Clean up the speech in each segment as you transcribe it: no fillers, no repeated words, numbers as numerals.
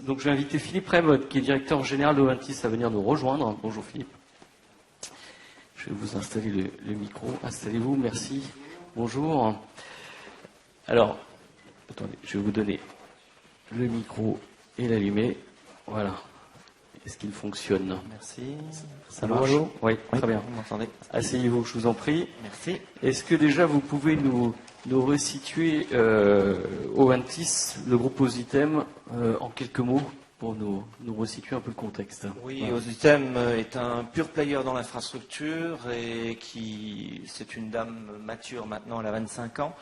Donc je vais inviter Philippe Remotte, qui est directeur général d'Oventis, à venir nous rejoindre. Bonjour Philippe. Je vais vous installer le micro. Installez-vous, merci. Bonjour. Alors, attendez, je vais vous donner le micro et l'allumer. Voilà. Est-ce qu'il fonctionne? Merci. Ça marche? Oui, très bien. Vous m'entendez? Asseyez-vous, je vous en prie. Merci. Est-ce que déjà vous pouvez nous resituer Oventis, le groupe Ositem, en quelques mots, pour nous resituer un peu le contexte? Oui, Voilà. Ositem est un pur player dans l'infrastructure et c'est une dame mature maintenant, elle a 25 ans.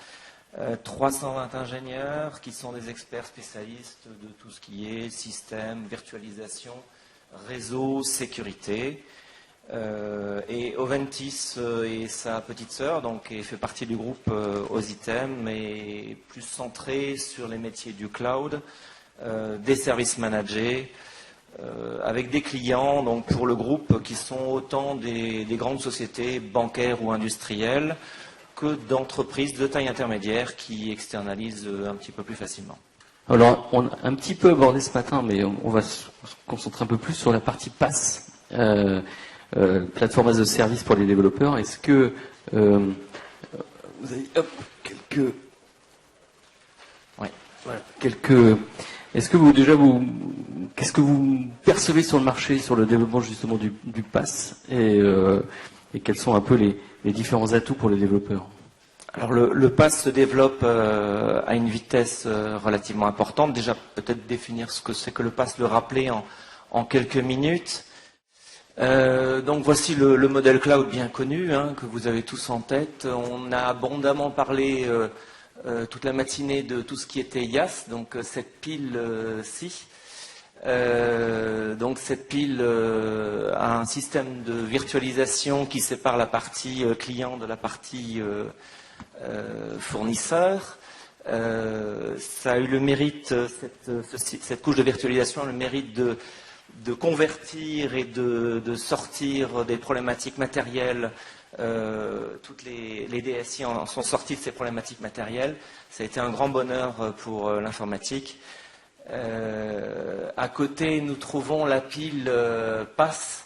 320 ingénieurs qui sont des experts spécialistes de tout ce qui est système, virtualisation, réseau, sécurité. Et Oventis est sa petite sœur, donc et fait partie du groupe Ositem, et plus centré sur les métiers du cloud, des services managés, avec des clients donc pour le groupe qui sont autant des grandes sociétés bancaires ou industrielles que d'entreprises de taille intermédiaire qui externalisent un petit peu plus facilement. Alors, on a un petit peu abordé ce matin, mais on va se concentrer un peu plus sur la partie PaaS, plateforme as a service pour les développeurs. Est-ce que vous avez quelques... Ouais, voilà, est-ce que qu'est-ce que vous percevez sur le marché, sur le développement justement du PaaS, et quels sont un peu les différents atouts pour les développeurs? Alors le PaaS se développe à une vitesse relativement importante. Déjà peut-être définir ce que c'est que le PaaS, le rappeler en quelques minutes. Donc voici le modèle cloud bien connu, que vous avez tous en tête. On a abondamment parlé toute la matinée de tout ce qui était IaaS, donc cette pile-ci. Donc cette pile a un système de virtualisation qui sépare la partie client de la partie fournisseur. Ça a eu le mérite, cette couche de virtualisation a le mérite de convertir et de sortir des problématiques matérielles. Toutes les DSI en sont sortis de ces problématiques matérielles. Ça a été un grand bonheur pour l'informatique. À côté, nous trouvons la pile PaaS,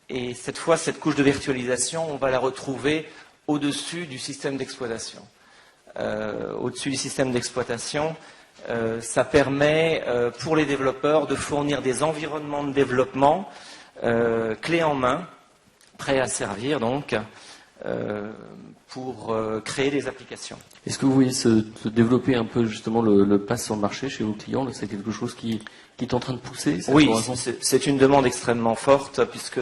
et cette fois, cette couche de virtualisation, on va la retrouver au-dessus du système d'exploitation. Au-dessus du système d'exploitation, ça permet pour les développeurs de fournir des environnements de développement clés en main, prêts à servir donc, pour créer des applications. Est-ce que vous voyez se développer un peu justement le PaaS sur le marché chez vos clients? C'est quelque chose qui est en train de pousser? Oui, c'est une demande extrêmement forte, puisque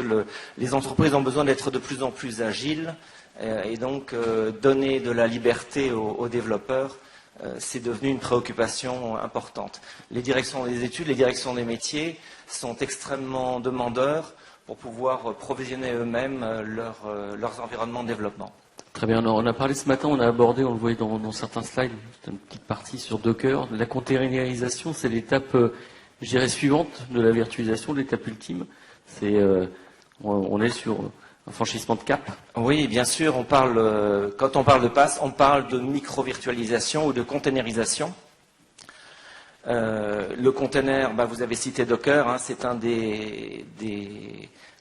les entreprises ont besoin d'être de plus en plus agiles, et donc donner de la liberté aux développeurs, c'est devenu une préoccupation importante. Les directions des études, les directions des métiers sont extrêmement demandeurs pour pouvoir provisionner eux-mêmes leurs environnements de développement. Très bien, on a parlé ce matin, on a abordé, on le voyait dans certains slides, une petite partie sur Docker. La containerisation, c'est l'étape, je dirais, suivante de la virtualisation, l'étape ultime. On est sur un franchissement de cap. Oui, bien sûr, quand on parle de PaaS, on parle de micro-virtualisation ou de containerisation. Le container, vous avez cité Docker, c'est un des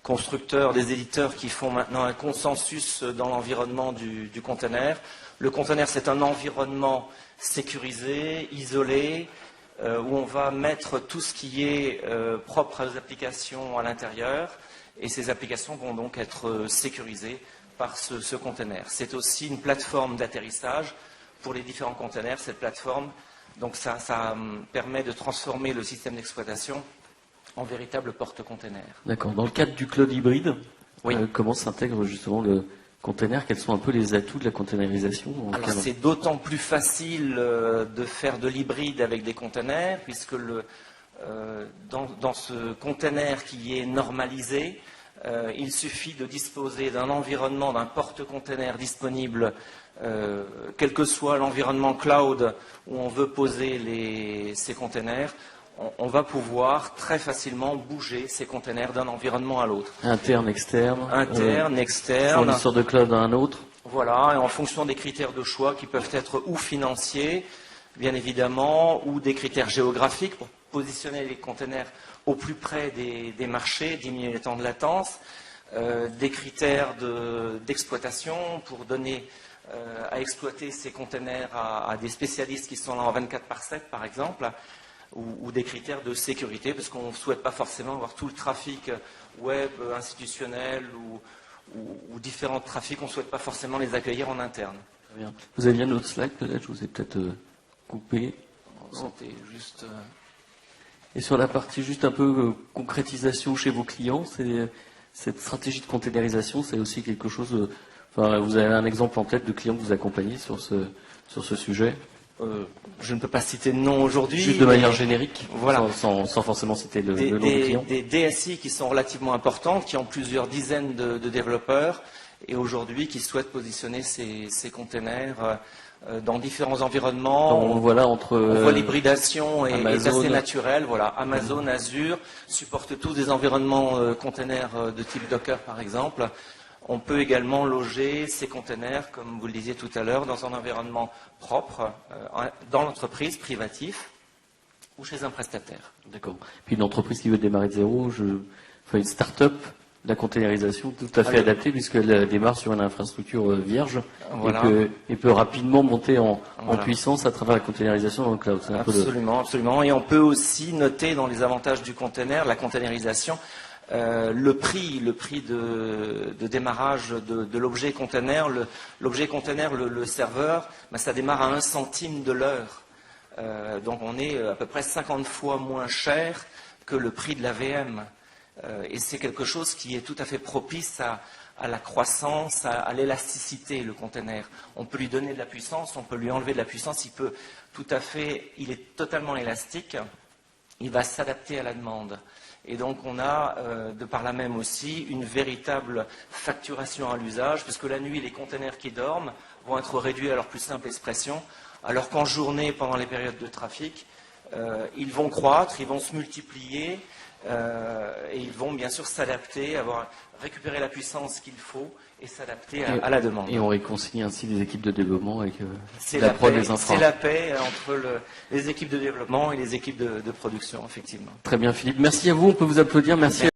constructeurs, des éditeurs qui font maintenant un consensus dans l'environnement du container. Le container, c'est un environnement sécurisé, isolé, où on va mettre tout ce qui est propre aux applications à l'intérieur, et ces applications vont donc être sécurisées par ce container. C'est aussi une plateforme d'atterrissage pour les différents containers, cette plateforme. Donc ça permet de transformer le système d'exploitation en véritable porte-container. D'accord. Dans le cadre du cloud hybride, oui. Comment s'intègre justement le container? Quels sont un peu les atouts de la containerisation? Alors c'est d'autant plus facile de faire de l'hybride avec des containers, puisque dans ce container qui est normalisé, il suffit de disposer d'un environnement, d'un porte-container disponible, quel que soit l'environnement cloud où on veut poser ces containers. On va pouvoir très facilement bouger ces containers d'un environnement à l'autre. Interne, externe. Externe. Fournisseur de cloud à un autre. Voilà, et en fonction des critères de choix qui peuvent être ou financiers, bien évidemment, ou des critères géographiques pour positionner les containers au plus près des marchés, diminuer les temps de latence, des critères d'exploitation pour donner à exploiter ces containers à des spécialistes qui sont là en 24/7 par exemple, ou des critères de sécurité, parce qu'on ne souhaite pas forcément avoir tout le trafic web, institutionnel ou différents trafics, on ne souhaite pas forcément les accueillir en interne. Très bien. Vous aviez un autre slide peut-être, je vous ai peut-être coupé. C'était juste... Et sur la partie juste un peu concrétisation chez vos clients, cette stratégie de containerisation, c'est aussi quelque chose... enfin, vous avez un exemple en tête de clients que vous accompagnez sur ce sujet? Je ne peux pas citer de nom aujourd'hui. Juste de manière générique, voilà. sans forcément citer le nom du client. Des DSI qui sont relativement importantes, qui ont plusieurs dizaines de développeurs, et aujourd'hui qui souhaitent positionner ces containers dans différents environnements. On voit là entre... on voit l'hybridation est assez naturelle. Voilà. Amazon, Azure supportent tous des environnements containers de type Docker par exemple. On peut également loger ces containers, comme vous le disiez tout à l'heure, dans un environnement propre, dans l'entreprise, privatif, ou chez un prestataire. D'accord. Puis une entreprise qui veut démarrer de zéro, enfin une start-up, la containerisation tout à fait adaptée, puisqu'elle démarre sur une infrastructure vierge, voilà. et peut rapidement monter en puissance à travers la containerisation dans le cloud. Absolument, absolument. Et on peut aussi noter dans les avantages du container, la containerisation, le prix de démarrage de l'objet container. L'objet container, le serveur, ça démarre à 1 centime de l'heure. Donc on est à peu près 50 fois moins cher que le prix de la VM. Et c'est quelque chose qui est tout à fait propice à la croissance, à l'élasticité, le container. On peut lui donner de la puissance, on peut lui enlever de la puissance, il est totalement élastique, il va s'adapter à la demande. Et donc on a, de par là même aussi, une véritable facturation à l'usage, puisque la nuit, les containers qui dorment vont être réduits à leur plus simple expression, alors qu'en journée, pendant les périodes de trafic, ils vont croître, ils vont se multiplier, et ils vont bien sûr s'adapter, récupérer la puissance qu'il faut et s'adapter à la demande. Et on réconcilie ainsi les équipes de développement avec la prod des infra. C'est la paix entre les équipes de développement et les équipes de production, effectivement. Très bien, Philippe. Merci à vous. On peut vous applaudir. Merci.